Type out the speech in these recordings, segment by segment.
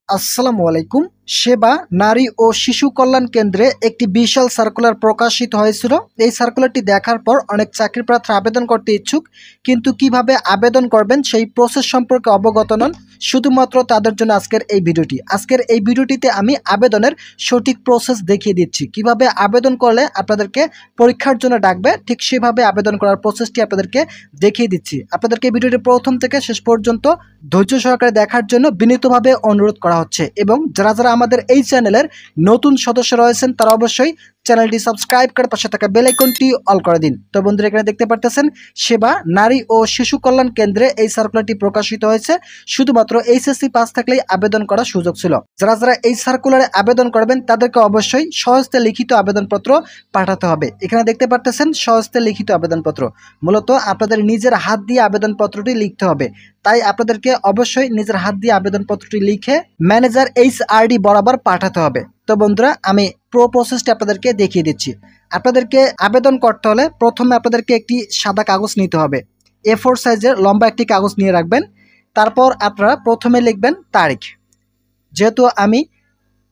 আসসালামু আলাইকুম। সেবা নারী ও শিশু কল্যাণ কেন্দ্রে একটি বিশাল সার্কুলার প্রকাশিত হয়েছিল। এই সার্কুলারটি দেখার পর অনেক চাকরি প্রার্থী আবেদন করতে ইচ্ছুক, কিন্তু কিভাবে আবেদন করবেন সেই প্রসেস সম্পর্কে অবগত নন। শুধুমাত্র তাদের জন্য আজকের এই ভিডিওটিতে আমি আবেদনের সঠিক প্রসেস দেখিয়ে দিচ্ছি। কিভাবে আবেদন করলে আপনাদেরকে পরীক্ষার জন্য ডাকবে, ঠিক সেভাবে আবেদন করার প্রসেসটি আপনাদেরকে দেখিয়ে দিচ্ছি। আপনাদেরকে ভিডিওটি প্রথম থেকে শেষ পর্যন্ত ধৈর্য সহকারে দেখার জন্য বিনীতভাবে অনুরোধ করা হচ্ছে। এবং যারা আমাদের এই চ্যানেলের নতুন সদস্য রয়েছেন তারা অবশ্যই চ্যানেলটি সাবস্ক্রাইব করে পাশে থাকা বেল আইকনটি অল করে দিন। তো বন্ধুরা, এখানে দেখতে পারতেছেন সেবা নারী ও শিশু কল্যাণ কেন্দ্রে এই সার্কুলারটি প্রকাশিত হয়েছে। শুধুমাত্র এইচএসসি পাস থাকলেই আবেদন করার সুযোগ ছিল। যারা এই সার্কুলারে আবেদন করবেন তাদেরকে অবশ্যই স্বহস্তে লিখিত আবেদনপত্র পাঠাতে হবে। এখানে দেখতে পারতেছেন স্বহস্তে লিখিত আবেদনপত্র, মূলত আপনাদের নিজের হাত দিয়ে আবেদনপত্রটি লিখতে হবে। তাই আপনাদেরকে অবশ্যই নিজের হাত দিয়ে আবেদনপত্রটি লিখে ম্যানেজার HRD বরাবর পাঠাতে হবে। তো বন্ধুরা, আমি প্রসেসটি আপনাদেরকে দেখিয়ে দিচ্ছি। আপনাদেরকে আবেদন করতে হলে প্রথমে আপনাদেরকে একটি সাদা কাগজ নিতে হবে। A4 সাইজের লম্বা একটি কাগজ নিয়ে রাখবেন। তারপর আপনারা প্রথমে লিখবেন তারিখ। যেহেতু আমি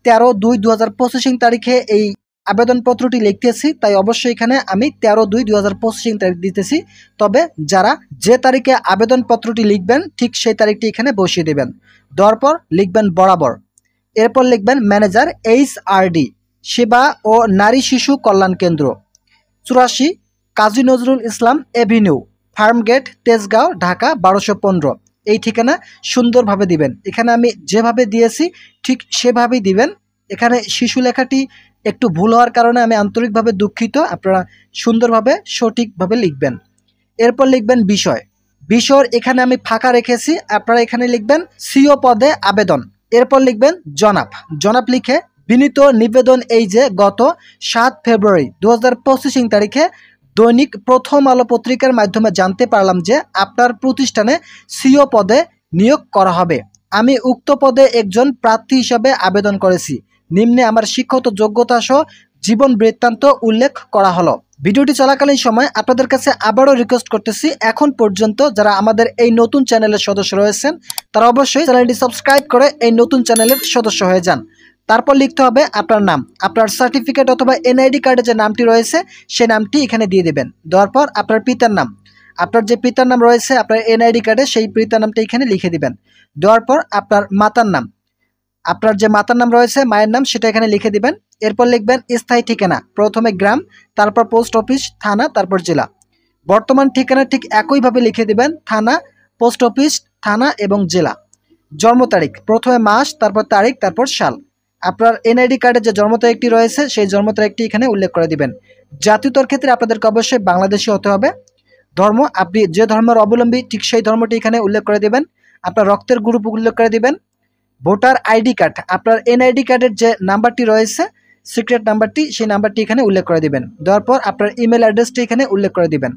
13/2/2025 তারিখে এই আবেদনপত্রটি লিখতেছি, তাই অবশ্যই এখানে আমি 13/2/2025 তারিখ দিতেছি। তবে যারা যে তারিখে আবেদনপত্রটি লিখবেন ঠিক সেই তারিখটি এখানে বসিয়ে দেবেন। দেওয়ার পর লিখবেন বরাবর। এরপর লিখবেন ম্যানেজার HRD সেবা ও নারী শিশু কল্যাণ কেন্দ্র, 84 কাজী নজরুল ইসলাম এভিনিউ, ফার্মগেট, তেজগাঁও, ঢাকা 1215। এই ঠিকানা সুন্দরভাবে দিবেন। এখানে আমি যেভাবে দিয়েছি ঠিক সেভাবেই দিবেন। এখানে শিশু লেখাটি একটু ভুল হওয়ার কারণে আমি আন্তরিকভাবে দুঃখিত। আপনারা সুন্দরভাবে সঠিকভাবে লিখবেন। এরপর লিখবেন বিষয় এখানে আমি ফাঁকা রেখেছি, আপনারা এখানে লিখবেন CO পদে আবেদন। এরপর লিখবেন জনাব লিখে বিনীত নিবেদন এই যে গত 7 ফেব্রুয়ারি 2025 তারিখে দৈনিক প্রথম আলো পত্রিকার মাধ্যমে জানতে পারলাম যে আপনার প্রতিষ্ঠানে CO পদে নিয়োগ করা হবে। আমি উক্ত পদে একজন প্রার্থী হিসাবে আবেদন করেছি। নিম্নে আমার শিক্ষাগত যোগ্যতা সহ জীবন বৃত্তান্ত উল্লেখ করা হলো। ভিডিওটি চলাকালীন সময় আপনাদের কাছে আবারও রিকোয়েস্ট করতেছি, এখন পর্যন্ত যারা আমাদের এই নতুন চ্যানেলের সদস্য রয়েছেন তারা অবশ্যই চ্যানেলটি সাবস্ক্রাইব করে এই নতুন চ্যানেলের সদস্য হয়ে যান। তারপর লিখতে হবে আপনার নাম, আপনার সার্টিফিকেট অথবা NID কার্ডে যে নামটি রয়েছে সেই নামটি এখানে দিয়ে দেবেন। দেওয়ার পর আপনার পিতার নাম, আপনার যে পিতার নাম রয়েছে আপনার NID কার্ডে সেই পিতার নামটা এখানে লিখে দিবেন। দেওয়ার পর আপনার মাতার নাম, আপনার যে মাতার নাম রয়েছে মায়ের নাম সেটা এখানে লিখে দিবেন। এরপর লিখবেন স্থায়ী ঠিকানা, প্রথমে গ্রাম, তারপর পোস্ট অফিস, থানা, তারপর জেলা। বর্তমান ঠিকানা ঠিক একইভাবে লিখে দিবেন, থানা, পোস্ট অফিস, থানা এবং জেলা। জন্ম তারিখ, প্রথমে মাস, তারপর তারিখ, তারপর সাল। আপনার NID কার্ডে যে জন্ম তারিখটি রয়েছে সেই জন্ম তারিখটি এখানে উল্লেখ করে দিবেন। জাতীয়তার ক্ষেত্রে আপনাদেরকে অবশ্যই বাংলাদেশি হতে হবে। ধর্ম, আপনি যে ধর্মের অবলম্বী ঠিক সেই ধর্মটি এখানে উল্লেখ করে দিবেন। আপনার রক্তের গ্রুপ উল্লেখ করে দিবেন। ভোটার ID কার্ড, আপনার NID কার্ডের যে নাম্বারটি রয়েছে সিক্রেট নাম্বারটি, সেই নাম্বারটি এখানে উল্লেখ করে দিবেন। দেওয়ার পর আপনার ইমেল অ্যাড্রেসটি এখানে উল্লেখ করে দিবেন।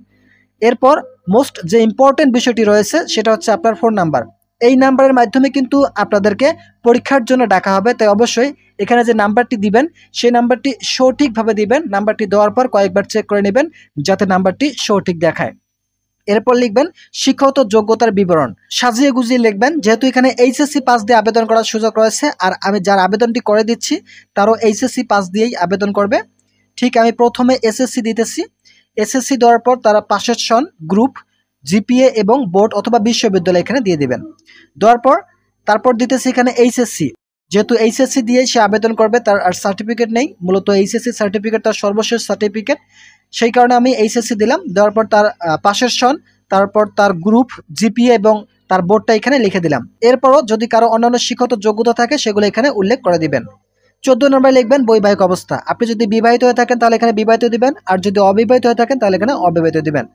এরপর মোস্ট যে ইম্পর্টেন্ট বিষয়টি রয়েছে সেটা হচ্ছে আপনার ফোন নাম্বার। এই নাম্বারের মাধ্যমে কিন্তু আপনাদেরকে পরীক্ষার জন্য ডাকা হবে, তাই অবশ্যই এখানে যে নাম্বারটি দিবেন সেই নাম্বারটি সঠিকভাবে দিবেন। নাম্বারটি দেওয়ার পর কয়েকবার চেক করে নেবেন যাতে নাম্বারটি সঠিক দেখায়। এরপর লিখবেন শিক্ষাগত যোগ্যতার বিবরণ, সাজিয়ে গুজিয়ে লিখবেন। যেহেতু এখানে HSC পাস দিয়ে আবেদন করার সুযোগ রয়েছে, আর আমি যার আবেদনটি করে দিচ্ছি তারও HSC পাস দিয়েই আবেদন করবে। ঠিক আমি প্রথমে SSC দিতেছি। SSC দেওয়ার পর তারা পাশের সন, গ্রুপ, GPA এবং বোর্ড অথবা বিশ্ববিদ্যালয় এখানে দিয়ে দিবেন। দেওয়ার পর তারপর দিতেছি এখানে HSC। যেহেতু HSC দিয়ে সে আবেদন করবে, তার আর সার্টিফিকেট নেই, মূলত HSC সার্টিফিকেট তার সর্বশেষ সার্টিফিকেট, সেই কারণে আমি HSC দিলাম। দেওয়ার পর তার পাশের সন, তারপর তার গ্রুপ, GPA এবং তার বোর্ডটা এখানে লিখে দিলাম। এরপরও যদি কারো অন্যান্য শিক্ষাগত যোগ্যতা থাকে সেগুলো এখানে উল্লেখ করে দিবেন। 14 নম্বরে লিখবেন বৈবাহিক অবস্থা। আপনি যদি বিবাহিত হয়ে থাকেন তাহলে এখানে বিবাহিত দিবেন, আর যদি অবিবাহিত হয়ে থাকেন তাহলে এখানে অবিবাহিত দিবেন।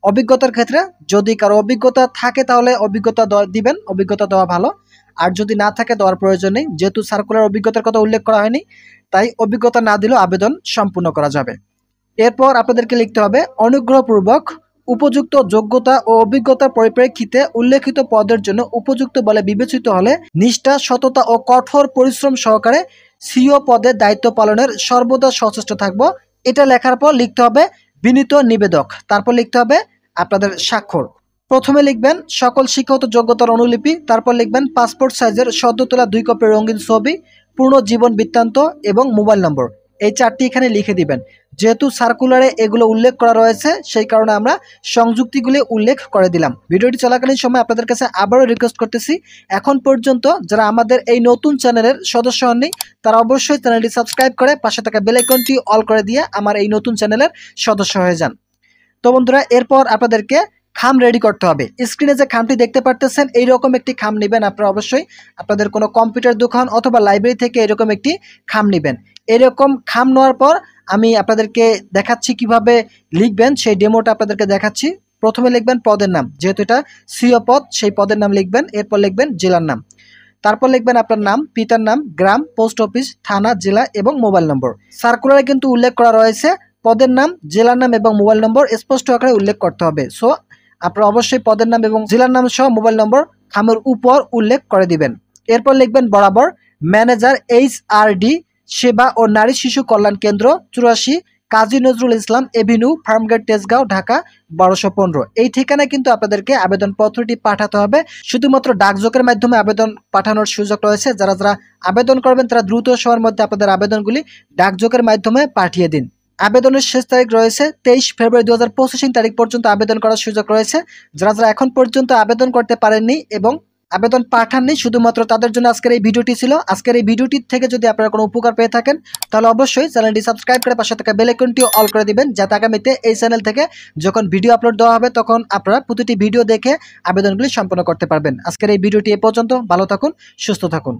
অভিজ্ঞতার ক্ষেত্রে যদি কারো অভিজ্ঞতা থাকে তাহলে অভিজ্ঞতা দিবেন, অভিজ্ঞতা দেওয়া ভালো। আর যদি না থাকে দেওয়ার প্রয়োজন নেই, যেহেতু সার্কুলার অভিজ্ঞতার কথা উল্লেখ করা হয়নি তাই অভিজ্ঞতা না দিলেও আবেদন সম্পূর্ণ করা যাবে। এরপর আপনাদেরকে লিখতে হবে অনুগ্রহপূর্বক উপযুক্ত যোগ্যতা ও অভিজ্ঞতার পরিপ্রেক্ষিতে উল্লেখিত পদের জন্য উপযুক্ত বলে বিবেচিত হলে নিষ্ঠা, সততা ও কঠোর পরিশ্রম সহকারে CO পদে দায়িত্ব পালনের সর্বদা সচেষ্ট থাকব। এটা লেখার পর লিখতে হবে বিনীত নিবেদক, তারপর লিখতে হবে আপনাদের স্বাক্ষর। প্রথমে লিখবেন সকল শিক্ষাগত যোগ্যতার অনুলিপি, তারপর লিখবেন পাসপোর্ট সাইজের সদ্য তোলা 2 কপি রঙিন ছবি, পূর্ণ জীবন বৃত্তান্ত এবং মোবাইল নম্বর। এই 4টি এখানে লিখে দিবেন। যেহেতু সার্কুলারে এগুলো উল্লেখ করা রয়েছে সেই কারণে আমরা সংযুক্তিগুলি উল্লেখ করে দিলাম। ভিডিওটি চলাকালীন সময় আপনাদের কাছে আবারও রিকোয়েস্ট করতেছি, এখন পর্যন্ত যারা আমাদের এই নতুন চ্যানেলের সদস্য হননি তারা অবশ্যই চ্যানেলটি সাবস্ক্রাইব করে পাশে থাকা বেল আইকনটি অল করে দিয়ে আমার এই নতুন চ্যানেলের সদস্য হয়ে যান। তো বন্ধুরা, এরপর আপনাদেরকে খাম রেডি করতে হবে। স্ক্রিনে যে খামটি দেখতে পারতেছেন এইরকম একটি খাম নেবেন। আপনারা অবশ্যই আপনাদের কোনো কম্পিউটার দোকান অথবা লাইব্রেরি থেকে এরকম একটি খাম নেবেন। এরকম খাম নেওয়ার পর আমি আপনাদেরকে দেখাচ্ছি কিভাবে লিখবেন, সেই ডেমোটা আপনাদেরকে দেখাচ্ছি। প্রথমে লিখবেন পদের নাম, যেহেতু এটা সিও পদ সেই পদের নাম লিখবেন। এরপর লিখবেন জেলার নাম, তারপর লিখবেন আপনার নাম, পিতার নাম, গ্রাম, পোস্ট অফিস, থানা, জেলা এবং মোবাইল নম্বর। সার্কুলারে কিন্তু উল্লেখ করা রয়েছে পদের নাম, জেলার নাম এবং মোবাইল নম্বর স্পষ্ট আকারে উল্লেখ করতে হবে। সো আপনারা অবশ্যই পদের নাম এবং জেলার নাম সহ মোবাইল নম্বর খামের উপর উল্লেখ করে দিবেন। এরপর লিখবেন বরাবর ম্যানেজার HRD, সেবা ও নারী শিশু কল্যাণ কেন্দ্র, 84 কাজী নজরুল ইসলাম এভিনিউ, ফার্মগেট, তেজগাঁও, ঢাকা 1215। এই ঠিকানায় কিন্তু আপনাদেরকে আবেদনপত্রটি পাঠাতে হবে। শুধুমাত্র ডাকযোগের মাধ্যমে আবেদন পাঠানোর সুযোগ রয়েছে। যারা যারা আবেদন করবেন তারা দ্রুত সময়ের মধ্যে আপনাদের আবেদনগুলি ডাকযোগের মাধ্যমে পাঠিয়ে দিন। আবেদনের শেষ তারিখ রয়েছে 23 ফেব্রুয়ারি 2025 তারিখ পর্যন্ত আবেদন করার সুযোগ রয়েছে। যারা যারা এখন পর্যন্ত আবেদন করতে পারেননি এবং আবেদন পাঠাননি শুধুমাত্র তাদের জন্য আজকের এই ভিডিওটি ছিল। আজকের এই ভিডিওটি থেকে যদি আপনারা কোনো উপকার পেয়ে থাকেন তাহলে অবশ্যই চ্যানেলটি সাবস্ক্রাইব করে পাশে থাকা বেল আইকনটি অল করে দিবেন, যাতে আগামীতে এই চ্যানেল থেকে যখন ভিডিও আপলোড দেওয়া হবে তখন আপনারা প্রতিটি ভিডিও দেখে আবেদনগুলি সম্পন্ন করতে পারবেন। আজকের এই ভিডিওটি এ পর্যন্ত। ভালো থাকুন, সুস্থ থাকুন।